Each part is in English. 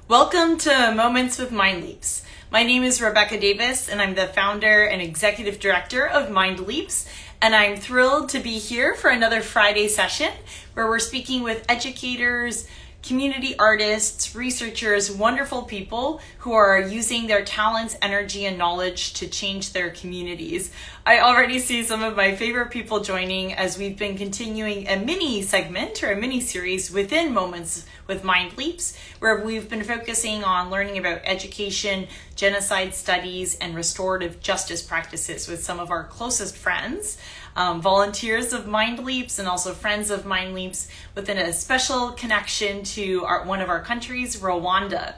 Welcome to Moments with MindLeaps. My name is Rebecca Davis, and I'm the founder and executive director of MindLeaps. And I'm thrilled to be here for another Friday session where we're speaking with educators, community artists, researchers, wonderful people who are using their talents, energy, and knowledge to change their communities. I already see some of my favorite people joining as we've been continuing a mini segment or a mini series within Moments with MindLeaps, where we've been focusing on learning about education, genocide studies, and restorative justice practices with some of our closest friends. Volunteers of MindLeaps and also friends of MindLeaps within a special connection to one of our countries, Rwanda.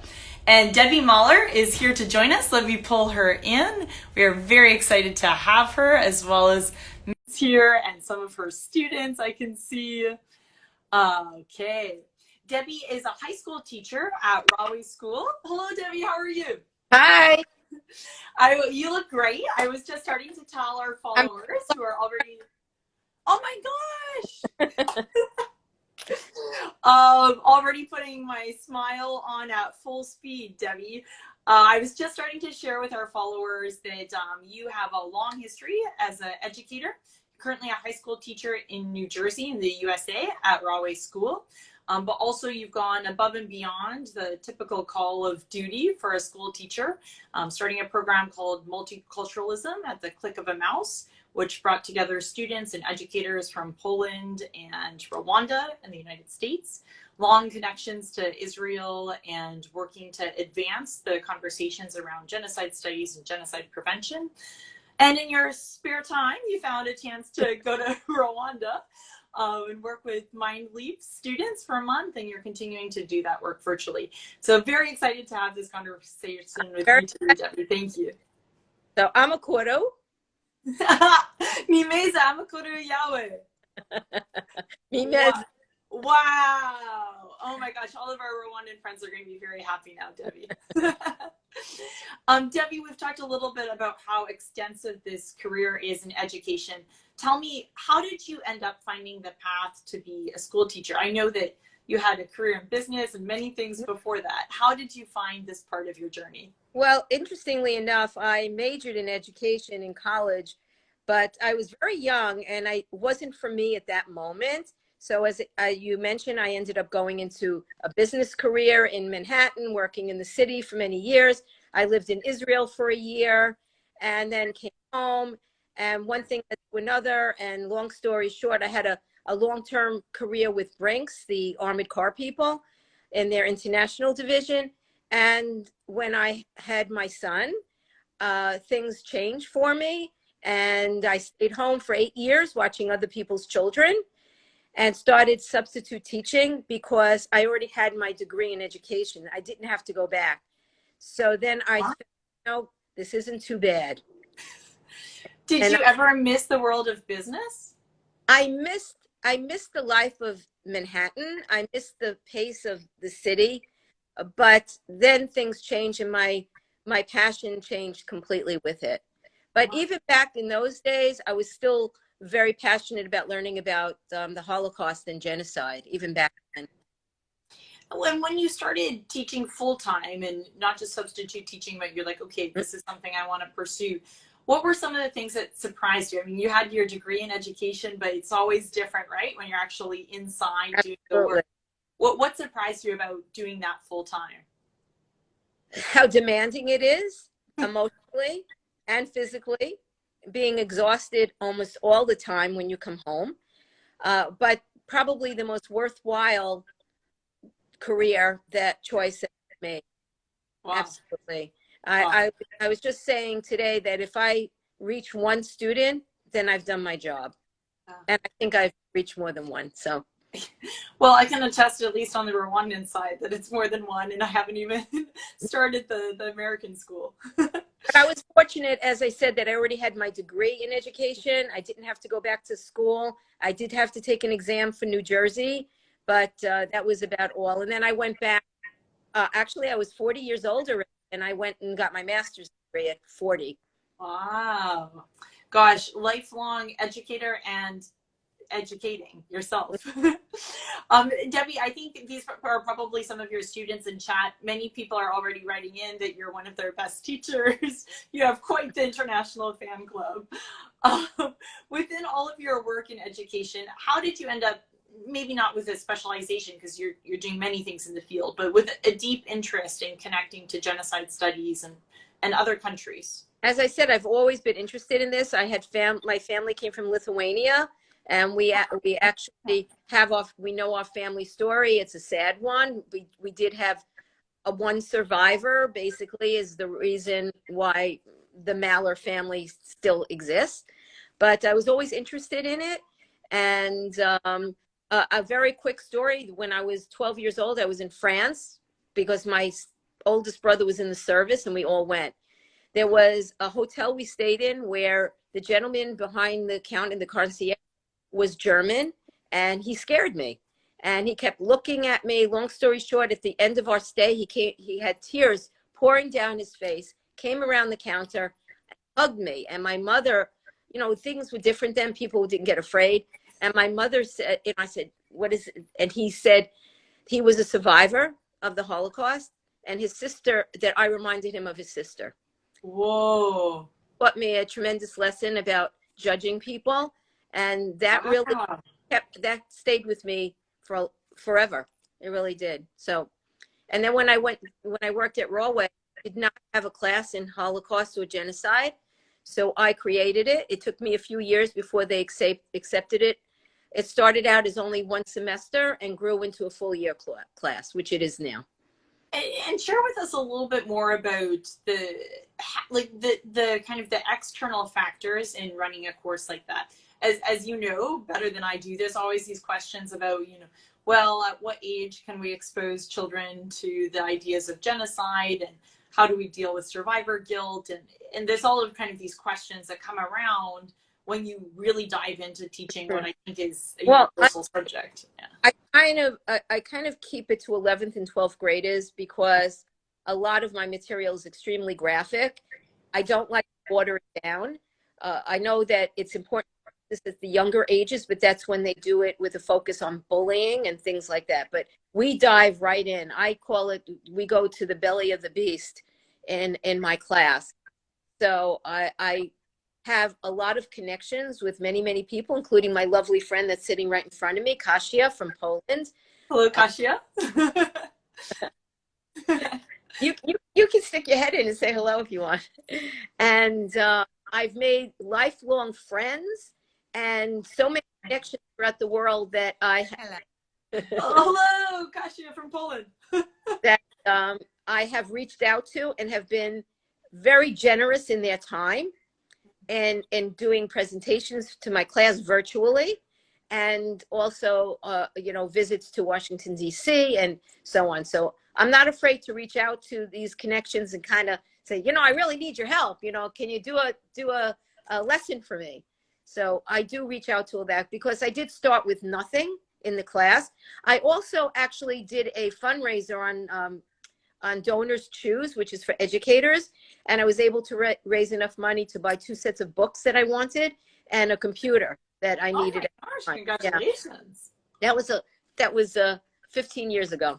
And Debi Mahler is here to join us. Let me pull her in. We are very excited to have her, as well as Ms. here and some of her students I can see. Okay. Debi is a high school teacher at Rahway School. Hello, Debi. How are you? Hi. You look great. I was just starting to tell our followers who are already, oh my gosh, already putting my smile on at full speed, Debi. I was just starting to share with our followers that you have a long history as an educator, currently a high school teacher in New Jersey in the USA at Rahway School. But also you've gone above and beyond the typical call of duty for a school teacher, starting a program called Multiculturalism at the click of a mouse, which brought together students and educators from Poland and Rwanda and the United States, long connections to Israel, and working to advance the conversations around genocide studies and genocide prevention. And in your spare time, you found a chance to go to Rwanda and work with MindLeaps students for a month, and you're continuing to do that work virtually. So very excited to have this conversation with you today, Debi. Thank you. So I'm a Koro. Mimeza amakuru yawe. Mimeza. Wow. Oh my gosh, all of our Rwandan friends are going to be very happy now, Debi. Debi, we've talked a little bit about how extensive this career is in education. Tell me, how did you end up finding the path to be a school teacher? I know that you had a career in business and many things before that. How did you find this part of your journey? Well, interestingly enough, I majored in education in college, but I was very young and it wasn't for me at that moment. So as you mentioned, I ended up going into a business career in Manhattan, working in the city for many years. I lived in Israel for a year and then came home, and one thing led to another. And long story short, I had a long-term career with Brinks, the armored car people, in their international division. And when I had my son, things changed for me. And I stayed home for 8 years watching other people's children and started substitute teaching because I already had my degree in education. I didn't have to go back. So then I said, no, this isn't too bad. Did you ever miss the world of business? I missed the life of Manhattan. I missed the pace of the city, but then things changed and my passion changed completely with it. But even back in those days, I was still very passionate about learning about the Holocaust and genocide, even back then. When you started teaching full-time and not just substitute teaching, but you're like, okay, this is something I want to pursue, what were some of the things that surprised you? I mean, you had your degree in education, but it's always different, right? When you're actually inside doing the work. What surprised you about doing that full-time? How demanding it is, emotionally and physically, being exhausted almost all the time when you come home. But probably the most worthwhile career, that choice that I made. Wow. Absolutely. Wow. I was just saying today that if I reach one student, then I've done my job. And I think I've reached more than one. So, well, I can attest, at least on the Rwandan side, that it's more than one, and I haven't even started the American school. But I was fortunate, as I said, that I already had my degree in education. I didn't have to go back to school. I did have to take an exam for New Jersey, but that was about all. And then I went back. Actually, I was 40 years old already, and I went and got my master's degree at 40. Wow. Gosh, lifelong educator and educating yourself. Debbie, I think these are probably some of your students in chat. Many people are already writing in that you're one of their best teachers. You have quite the international fan club. Within all of your work in education, how did you end up, maybe not with a specialization because you're doing many things in the field, but with a deep interest in connecting to genocide studies and other countries? As I said, I've always been interested in this. I had my family came from Lithuania, and we actually have we know our family story. It's a sad one. We did have one survivor, basically, is the reason why the Maller family still exists. But I was always interested in it. And a very quick story, when I was 12 years old, I was in France because my oldest brother was in the service, and we all went. There was a hotel we stayed in where the gentleman behind the counter in the concierge was German, and he scared me. And he kept looking at me. Long story short, at the end of our stay, he had tears pouring down his face, came around the counter, hugged me. And my mother, things were different then. People didn't get afraid. And my mother said, and I said, what is it? And he said he was a survivor of the Holocaust, and his sister, that I reminded him of his sister. Whoa. Taught me a tremendous lesson about judging people. And that really stayed with me for forever. It really did. So, and then when I worked at Rahway, I did not have a class in Holocaust or genocide. So I created it. It took me a few years before they accepted it. It started out as only one semester and grew into a full year class, which it is now. And share with us a little bit more about the kind of the external factors in running a course like that. As you know better than I do, there's always these questions about, well, at what age can we expose children to the ideas of genocide, and how do we deal with survivor guilt? And there's all of kind of these questions that come around when you really dive into teaching what I think is a universal subject. Yeah. I kind of keep it to 11th and 12th graders because a lot of my material is extremely graphic. I don't like to water it down. I know that it's important this is the younger ages, but that's when they do it with a focus on bullying and things like that. But we dive right in. I call it, we go to the belly of the beast in my class. So I have a lot of connections with many, many people, including my lovely friend that's sitting right in front of me, Kasia from Poland. Hello, Kasia. You can stick your head in and say hello if you want. And I've made lifelong friends and so many connections throughout the world that I have. Hello, Kasia from Poland. That I have reached out to and have been very generous in their time and doing presentations to my class virtually, and also visits to Washington D.C. and so on. So I'm not afraid to reach out to these connections and kind of say, I really need your help. Can you do a lesson for me? So I do reach out to all that because I did start with nothing in the class. I also actually did a fundraiser on Donors Choose, which is for educators. And I was able to raise enough money to buy 2 sets of books that I wanted and a computer that I needed. Oh my gosh, congratulations. Yeah. That was 15 years ago.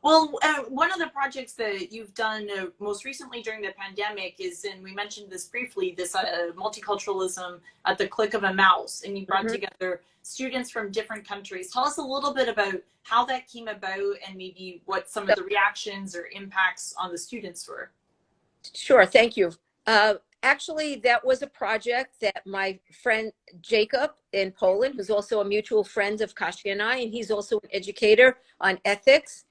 Well, one of the projects that you've done most recently during the pandemic is, and we mentioned this briefly, this multiculturalism at the click of a mouse, and you brought together students from different countries. Tell us a little bit about how that came about and maybe what some of the reactions or impacts on the students were. Sure, thank you. Actually, that was a project that my friend Jacob in Poland, who's also a mutual friend of Kasia and I, and he's also an educator on ethics.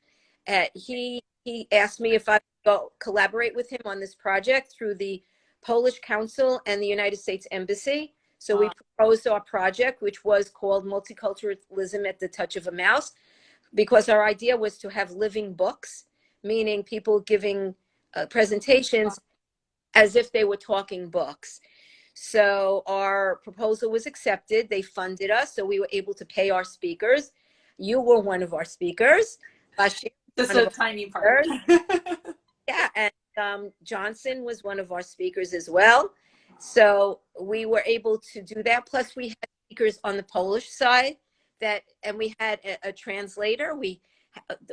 He asked me if I would go collaborate with him on this project through the Polish Council and the United States Embassy. So we proposed our project, which was called Multiculturalism at the Touch of a Mouse, because our idea was to have living books, meaning people giving presentations as if they were talking books. So our proposal was accepted. They funded us, so we were able to pay our speakers. You were one of our speakers. Just a tiny part. Yeah, and Johnson was one of our speakers as well. So we were able to do that. Plus we had speakers on the Polish side and we had a translator.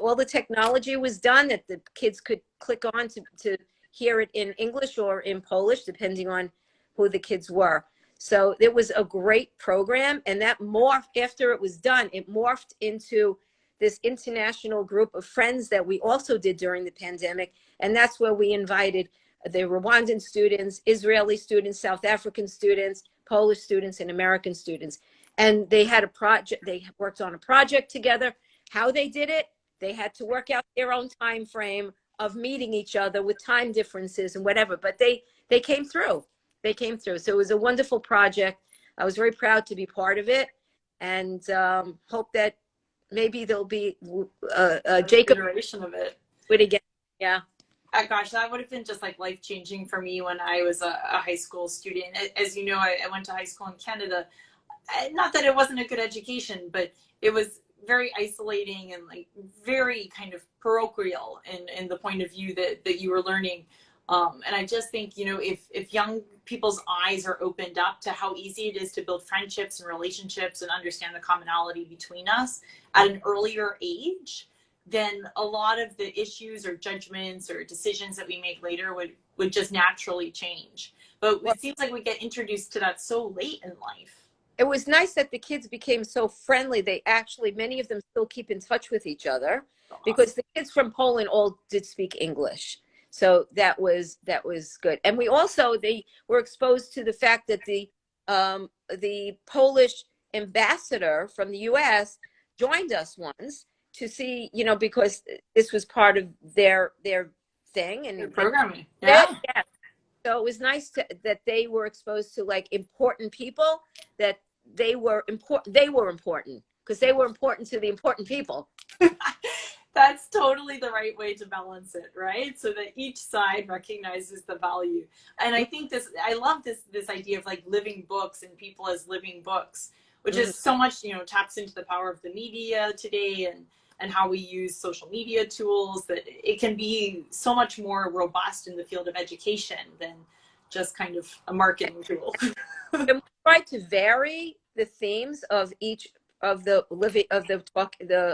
All the technology was done that the kids could click on to hear it in English or in Polish, depending on who the kids were. So it was a great program, and that morphed, after it was done, it morphed into this international group of friends that we also did during the pandemic. And that's where we invited the Rwandan students, Israeli students, South African students, Polish students, and American students. And they had a project, they worked on a project together. How they did it, they had to work out their own time frame of meeting each other with time differences and whatever, but they came through. They came through. So it was a wonderful project. I was very proud to be part of it, and hope that maybe there'll be Jacob iteration of it. Would again. Yeah. Gosh, that would have been just like life-changing for me when I was a high school student. As you know, I went to high school in Canada. Not that it wasn't a good education, but it was very isolating and like very kind of parochial in the point of view that you were learning. And I just think, you know, if young people's eyes are opened up to how easy it is to build friendships and relationships and understand the commonality between us at an earlier age, then a lot of the issues or judgments or decisions that we make later would just naturally change. But it seems like we get introduced to that so late in life. It was nice that the kids became so friendly. They actually, many of them still keep in touch with each other, because the kids from Poland all did speak English. So that was good. And we also, they were exposed to the fact that the Polish ambassador from the US joined us once to see, you know, because this was part of their thing and their programming. Yeah. So it was nice that they were exposed to like important people, that they were important because they were important to the important people. That's totally the right way to balance it, right? So that each side recognizes the value. And I think I love this idea of like living books and people as living books, which is so much, you know, taps into the power of the media today and how we use social media tools, that it can be so much more robust in the field of education than just kind of a marketing tool. And we tried to vary the themes of each of the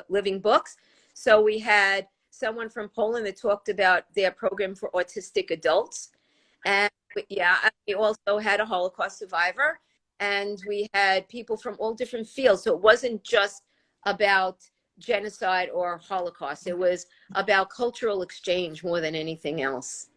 living books. So we had someone from Poland that talked about their program for autistic adults. And we also had a Holocaust survivor, and we had people from all different fields. So it wasn't just about genocide or Holocaust. It was about cultural exchange more than anything else.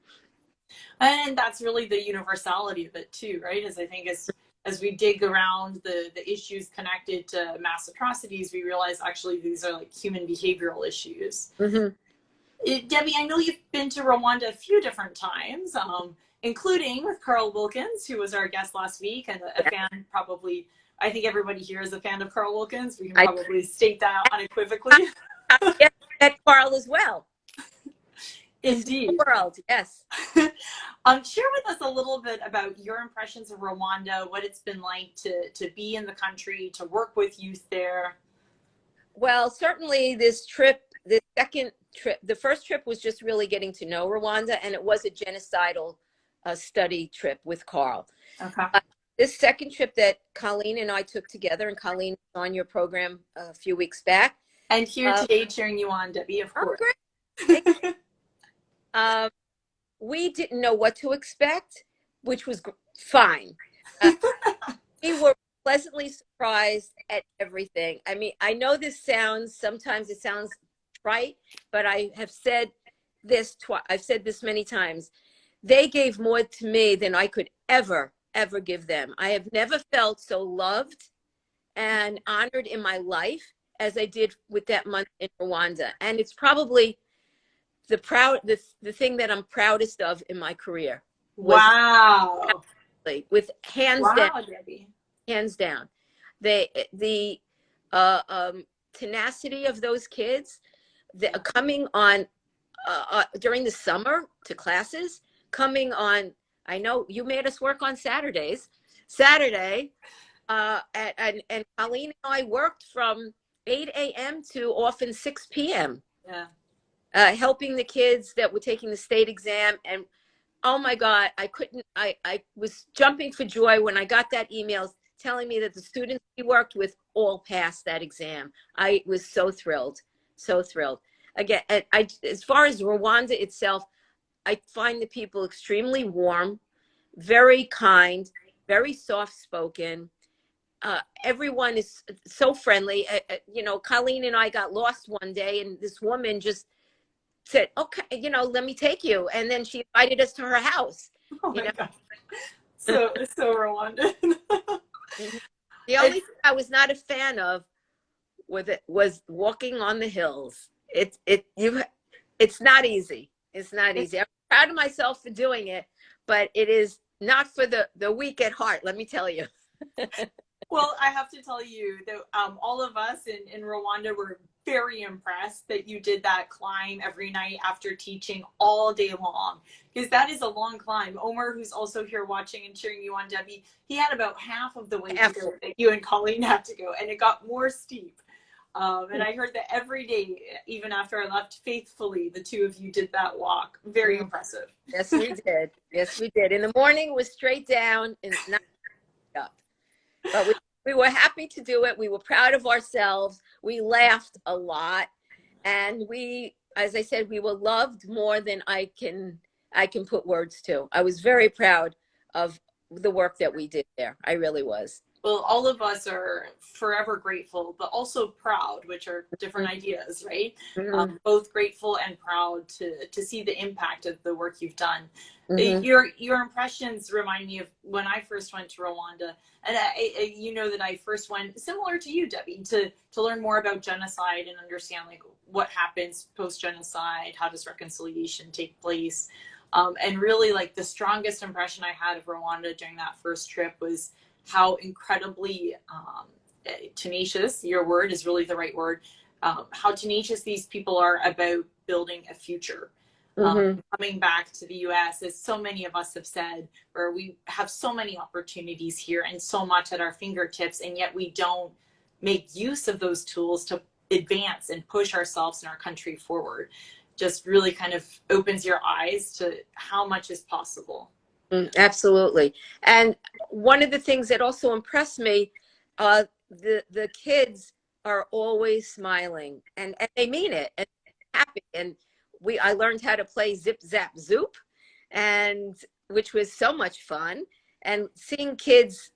And that's really the universality of it too, right? As I think as we dig around the issues connected to mass atrocities, we realize actually these are like human behavioral issues. Mm-hmm. Debbie, I know you've been to Rwanda a few different times, including with Carl Wilkins, who was our guest last week, and a fan probably, I think everybody here is a fan of Carl Wilkins. We can probably state that unequivocally. Yes, met Carl as well. Indeed. World, yes. Share with us a little bit about your impressions of Rwanda, what it's been like to be in the country, to work with youth there. Well, certainly this trip, the second trip, the first trip was just really getting to know Rwanda, and it was a genocidal study trip with Carl. Okay. This second trip that Colleen and I took together, and Colleen was on your program a few weeks back. And here today cheering you on, Debbie, of course. Great. We didn't know what to expect, which was fine. We were pleasantly surprised at everything. I mean, I know sometimes it sounds trite, but I have said this I've said this many times. They gave more to me than I could ever give them. I have never felt so loved and honored in my life as I did with that month in Rwanda. And it's probably the thing that I'm proudest of in my career. Wow. With hands down, Debbie. Hands down. The tenacity of those kids, coming on during the summer to classes, coming on. I know you made us work on Saturdays. Saturday, and Colleen and I worked from 8 a.m. to often 6 p.m. Yeah. Helping the kids that were taking the state exam. And oh my God, I was jumping for joy when I got that email telling me that the students he worked with all passed that exam. I was so thrilled, so thrilled. Again, as far as Rwanda itself, I find the people extremely warm, very kind, very soft-spoken. Everyone is so friendly. You know, Colleen and I got lost one day, and this woman just said, "Okay, you know, let me take you," and then she invited us to her house. Oh You my know, God. So Rwandan. the only thing I was not a fan of was walking on the hills. It's not easy. It's not easy. I'm proud of myself for doing it, but it is not for the weak at heart. Let me tell you. Well, I have to tell you that all of us in Rwanda were very impressed that you did that climb every night after teaching all day long, because that is a long climb. Omar, who's also here watching and cheering you on, Debbie, he had about half of the way to go that you and Colleen had to go, and it got more steep. And I heard that every day, even after I left, faithfully, the two of you did that walk. Very impressive. Yes, we did. Yes, we did. In the morning, it was straight down and not up. But we were happy to do it. We were proud of ourselves. We laughed a lot. And we, as I said, we were loved more than I can put words to. I was very proud of the work that we did there. I really was. Well, all of us are forever grateful, but also proud, which are different ideas, right? Mm-hmm. Both grateful and proud to see the impact of the work you've done. Mm-hmm. Your impressions remind me of when I first went to Rwanda, and you know that I first went similar to you, Debbie, to learn more about genocide and understand like what happens post genocide, how does reconciliation take place, and really like the strongest impression I had of Rwanda during that first trip was how incredibly tenacious, your word is really the right word, how tenacious these people are about building a future. Coming back to the US, as so many of us have said, where we have so many opportunities here and so much at our fingertips, and yet we don't make use of those tools to advance and push ourselves and our country forward. Just really kind of opens your eyes to how much is possible. Absolutely. And one of the things that also impressed me, the kids are always smiling and they mean it and happy. And I learned how to play Zip Zap Zoop, and which was so much fun. And seeing kids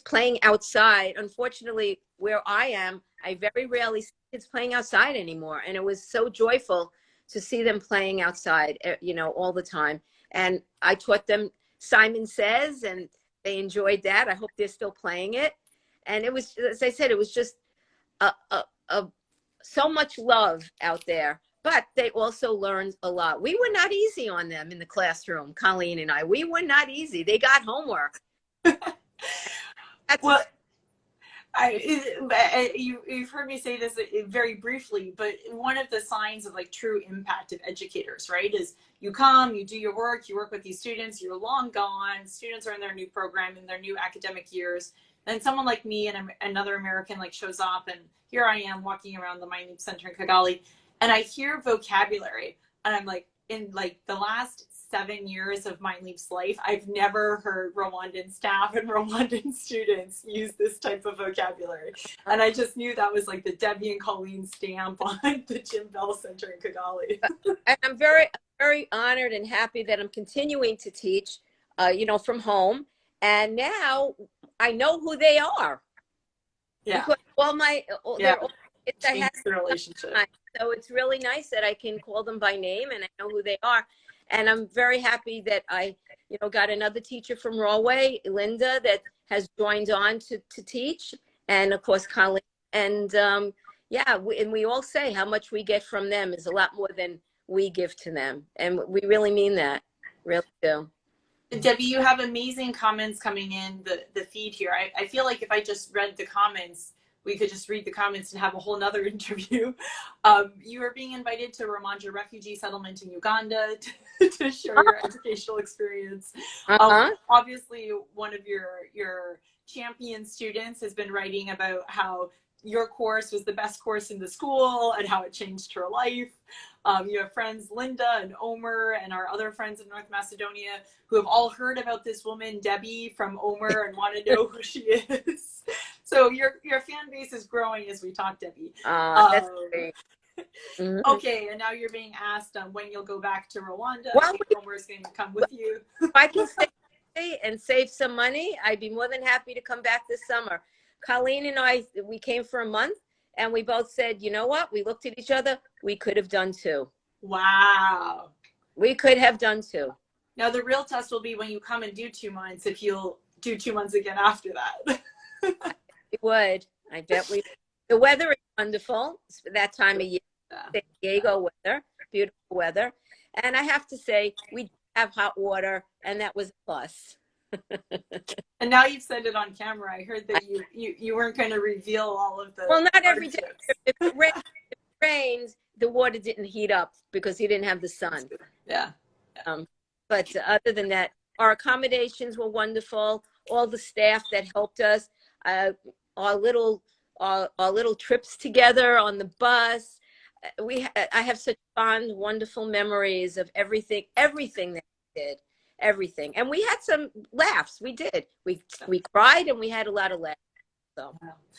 playing outside. Unfortunately, where I am, I very rarely see kids playing outside anymore. And it was so joyful to see them playing outside, you know, all the time. And I taught them Simon Says, and they enjoyed that. I hope they're still playing it. And it was, as I said, it was just so much love out there. But they also learned a lot. We were not easy on them in the classroom, Colleen and I. We were not easy. They got homework. Well, you've heard me say this very briefly, but one of the signs of like true impact of educators, right, is you come, you do your work, you work with these students, you're long gone, students are in their new program, in their new academic years, and someone like me and another American like shows up, and here I am walking around the MindLeaps Center in Kigali, and I hear vocabulary, and I'm like, in like the last 7 years of MindLeaps life, I've never heard Rwandan staff and Rwandan students use this type of vocabulary. And I just knew that was like the Debbie and Colleen stamp on the Jim Bell Center in Kigali. And I'm very, very honored and happy that I'm continuing to teach, you know, from home. And now I know who they are. Yeah. Because they're all kids I had the relationship. So it's really nice that I can call them by name and I know who they are. And I'm very happy that I, you know, got another teacher from Rahway, Linda, that has joined on to teach. And of course, Colleen. And yeah, we all say how much we get from them is a lot more than we give to them. And we really mean that, really do. Debbie, you have amazing comments coming in the feed here. I feel like if I just read the comments, we could just read the comments and have a whole nother interview. You are being invited to Rwanda refugee settlement in Uganda to share your educational experience. Obviously, one of your champion students has been writing about how your course was the best course in the school and how it changed her life. You have friends Linda and Omer and our other friends in North Macedonia who have all heard about this woman, Debi from Omer, and want to know who she is. So your fan base is growing as we talk, Debi. That's great. Mm-hmm. Okay, and now you're being asked when you'll go back to Rwanda. Well, Omer's going to come with you. If I can stay and save some money, I'd be more than happy to come back this summer. Colleen and I, we came for a month, and we both said, you know what? We looked at each other. We could have done 2. Wow. We could have done 2. Now, the real test will be when you come and do 2 months, if you'll do 2 months again after that. We would. I bet we. The weather is wonderful. It's that time of year. San Diego weather, beautiful weather. And I have to say, we have hot water, and that was a plus. And now you've said it on camera. I heard that you weren't going to reveal all of the. Well, not every day. If it rains, the water didn't heat up because you didn't have the sun. Yeah. But other than that, our accommodations were wonderful. All the staff that helped us, our little trips together on the bus. I have such fond, wonderful memories of everything that we did. Everything. And we had some laughs. We did. We cried, and we had a lot of laughs. So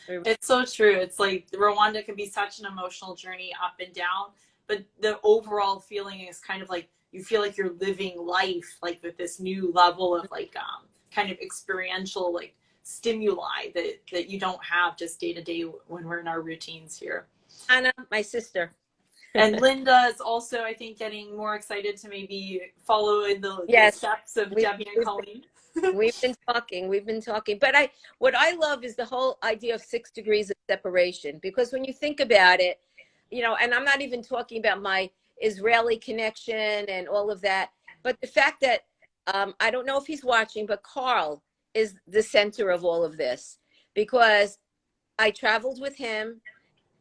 it's so true. It's like Rwanda can be such an emotional journey up and down, but the overall feeling is kind of like you feel like you're living life like with this new level of like kind of experiential like stimuli that you don't have just day to day when we're in our routines here. Anna, my sister. And Linda is also, I think, getting more excited to maybe follow in the steps of Debi and Colleen. We've been talking. But what I love is the whole idea of 6 degrees of separation, because when you think about it, and I'm not even talking about my Israeli connection and all of that, but the fact that I don't know if he's watching, but Carl is the center of all of this, because I traveled with him,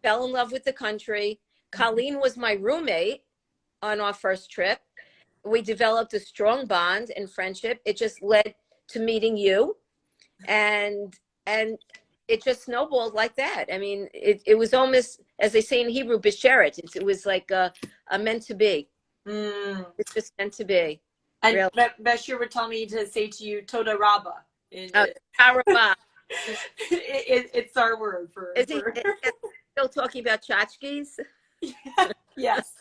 fell in love with the country. Colleen was my roommate on our first trip. We developed a strong bond and friendship. It just led to meeting you, and it just snowballed like that. I mean, it was almost, as they say in Hebrew, bisheret. It was like a meant to be. It's just meant to be. And really. Bashir would tell me to say to you, Toda Rabba. Tarabah. It's our word for. Is he still talking about tchotchkes? Yes.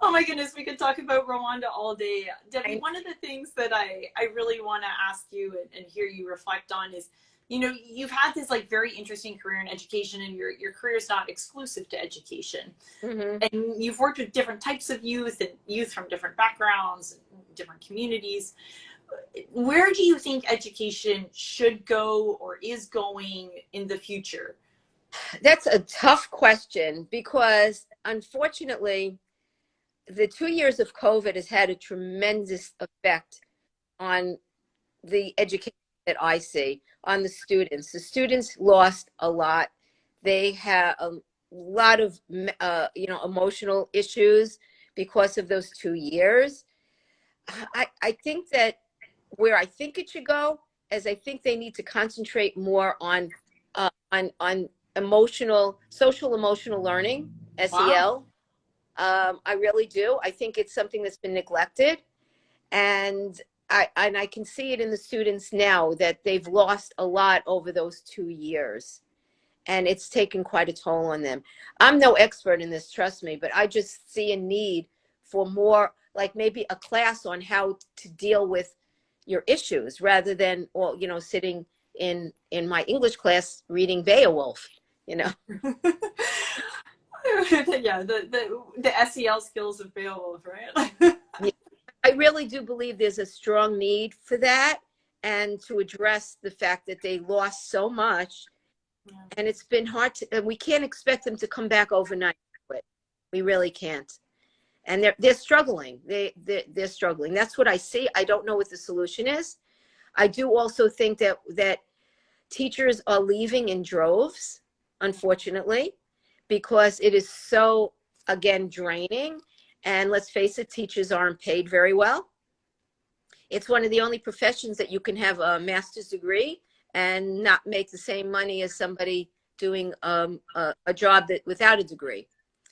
Oh my goodness, we could talk about Rwanda all day. Debi, one of the things that I really want to ask you and hear you reflect on is, you've had this like very interesting career in education, and your career is not exclusive to education. Mm-hmm. And you've worked with different types of youth and youth from different backgrounds, and different communities. Where do you think education should go or is going in the future? That's a tough question, because unfortunately, the 2 years of COVID has had a tremendous effect on the education that I see, on the students. The students lost a lot. They had a lot of, emotional issues because of those 2 years. I think that where I think it should go is I think they need to concentrate more on social emotional learning, SEL. Wow. I really do. I think it's something that's been neglected, and I can see it in the students now that they've lost a lot over those 2 years, and it's taken quite a toll on them. I'm no expert in this, trust me, but I just see a need for more, like maybe a class on how to deal with your issues rather than, sitting in my English class reading Beowulf. Yeah, the SEL skills of Beowulf, right? Yeah, I really do believe there's a strong need for that, and to address the fact that they lost so much, and it's been hard to. We can't expect them to come back overnight. We really can't, and they're struggling. They're struggling. That's what I see. I don't know what the solution is. I do also think that teachers are leaving in droves, unfortunately, because it is so, again, draining. And let's face it, teachers aren't paid very well. It's one of the only professions that you can have a master's degree and not make the same money as somebody doing a job that without a degree.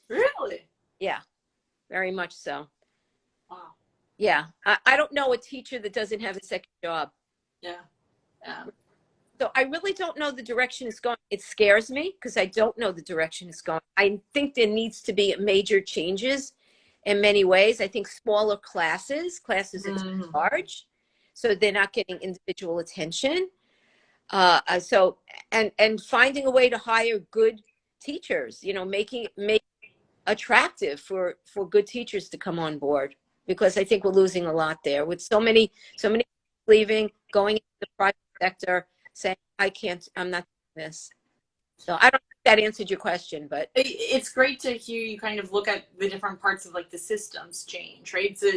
Really? Yeah, very much so. Wow. Yeah, I don't know a teacher that doesn't have a second job. Yeah. Yeah. So I really don't know the direction it's going. It scares me because I don't know the direction it's going. I think there needs to be major changes in many ways. I think smaller classes are too large, so they're not getting individual attention. So and finding a way to hire good teachers, you know, make attractive for good teachers to come on board, because I think we're losing a lot there with so many leaving, going into the private sector, saying I'm not doing this. So I don't think that answered your question, but it's great to hear you kind of look at the different parts of like the systems change, right? So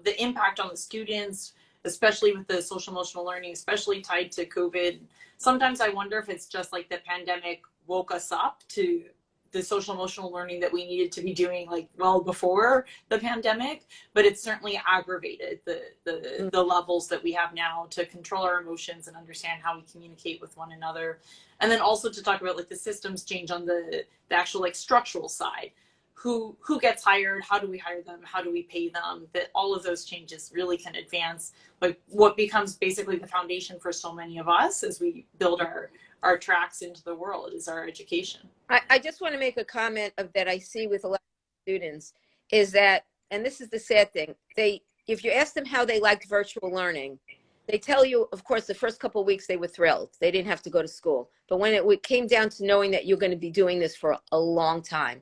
the impact on the students, especially with the social emotional learning, especially tied to COVID. Sometimes I wonder if it's just like the pandemic woke us up to the social emotional learning that we needed to be doing like well before the pandemic, but it's certainly aggravated the levels that we have now to control our emotions and understand how we communicate with one another. And then also to talk about like the systems change on the actual like structural side. Who gets hired? How do we hire them? How do we pay them? That all of those changes really can advance like what becomes basically the foundation for so many of us as we build our tracks into the world is our education. I just want to make a comment of that I see with a lot of students is that, and this is the sad thing, if you ask them how they liked virtual learning, they tell you, of course, the first couple of weeks they were thrilled. They didn't have to go to school. But when it came down to knowing that you're going to be doing this for a long time,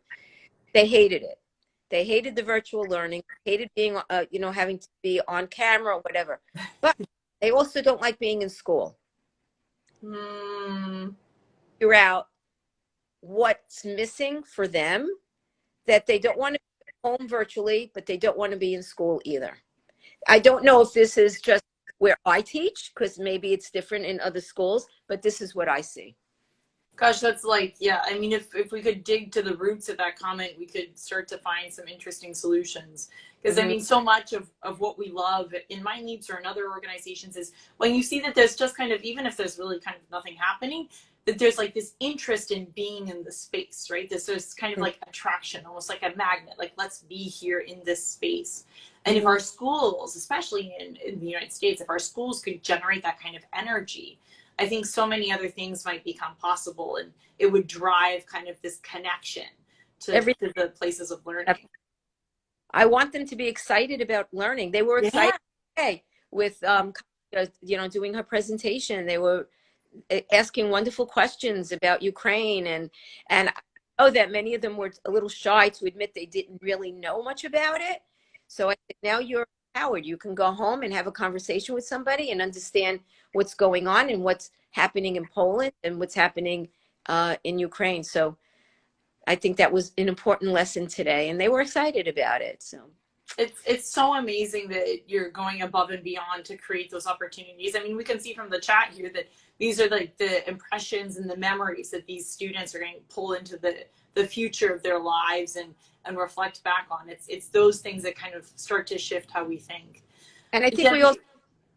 they hated it. They hated the virtual learning, hated being, having to be on camera or whatever. But they also don't like being in school. Figure out what's missing for them, that they don't want to be home virtually, but they don't want to be in school either. I don't know if this is just where I teach, because maybe it's different in other schools, but this is what I see. Gosh, that's like, yeah, I mean, if we could dig to the roots of that comment, we could start to find some interesting solutions. Because I mean, so much of what we love in MindLeaps or in other organizations is when you see that there's just kind of, even if there's really kind of nothing happening, that there's like this interest in being in the space, right? There's kind of like attraction, almost like a magnet, like let's be here in this space. And if our schools, especially in the United States, if our schools could generate that kind of energy, I think so many other things might become possible, and it would drive kind of this connection to the places of learning. I want them to be excited about learning. They were excited today with, doing her presentation. They were asking wonderful questions about Ukraine, and I know that many of them were a little shy to admit they didn't really know much about it. So I think now you're empowered. You can go home and have a conversation with somebody and understand what's going on and what's happening in Poland and what's happening in Ukraine. So I think that was an important lesson today, and they were excited about it. So it's so amazing that you're going above and beyond to create those opportunities. I mean, we can see from the chat here that these are like the impressions and the memories that these students are going to pull into the future of their lives and reflect back on. It's those things that kind of start to shift how we think. And I think we also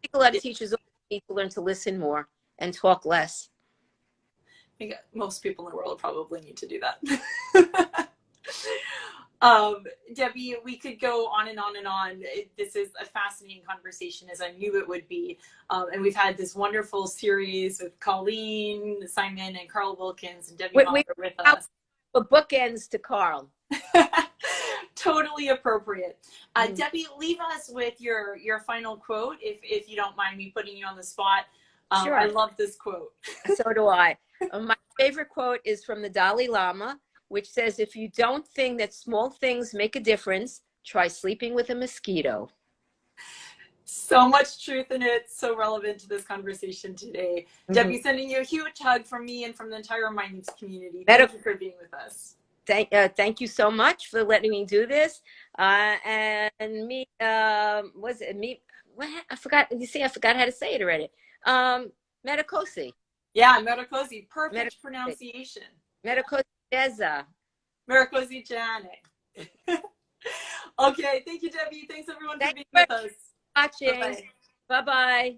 think a lot of teachers need to learn to listen more and talk less. I think most people in the world probably need to do that. Debi, we could go on and on and on. This is a fascinating conversation, as I knew it would be. And we've had this wonderful series with Colleen, Simon, and Carl Wilkins, and Debi with us. The bookends to Carl. Totally appropriate. Debi, leave us with your final quote, if you don't mind me putting you on the spot. Sure. I love this quote. So do I. My favorite quote is from the Dalai Lama, which says, if you don't think that small things make a difference, try sleeping with a mosquito. So much truth in it, so relevant to this conversation today. Debi, sending you a huge hug from me and from the entire MindLeaps community. Thank you for being with us. Thank you so much for letting me do this. And me, was it me? What? I forgot. You see, I forgot how to say it already. Medicosi. Yeah, Medicosi. Perfect pronunciation. Medicosi Jeza. Medicosi Janet. Okay, thank you, Debi. Thanks everyone for being with us. Watching. Bye-bye.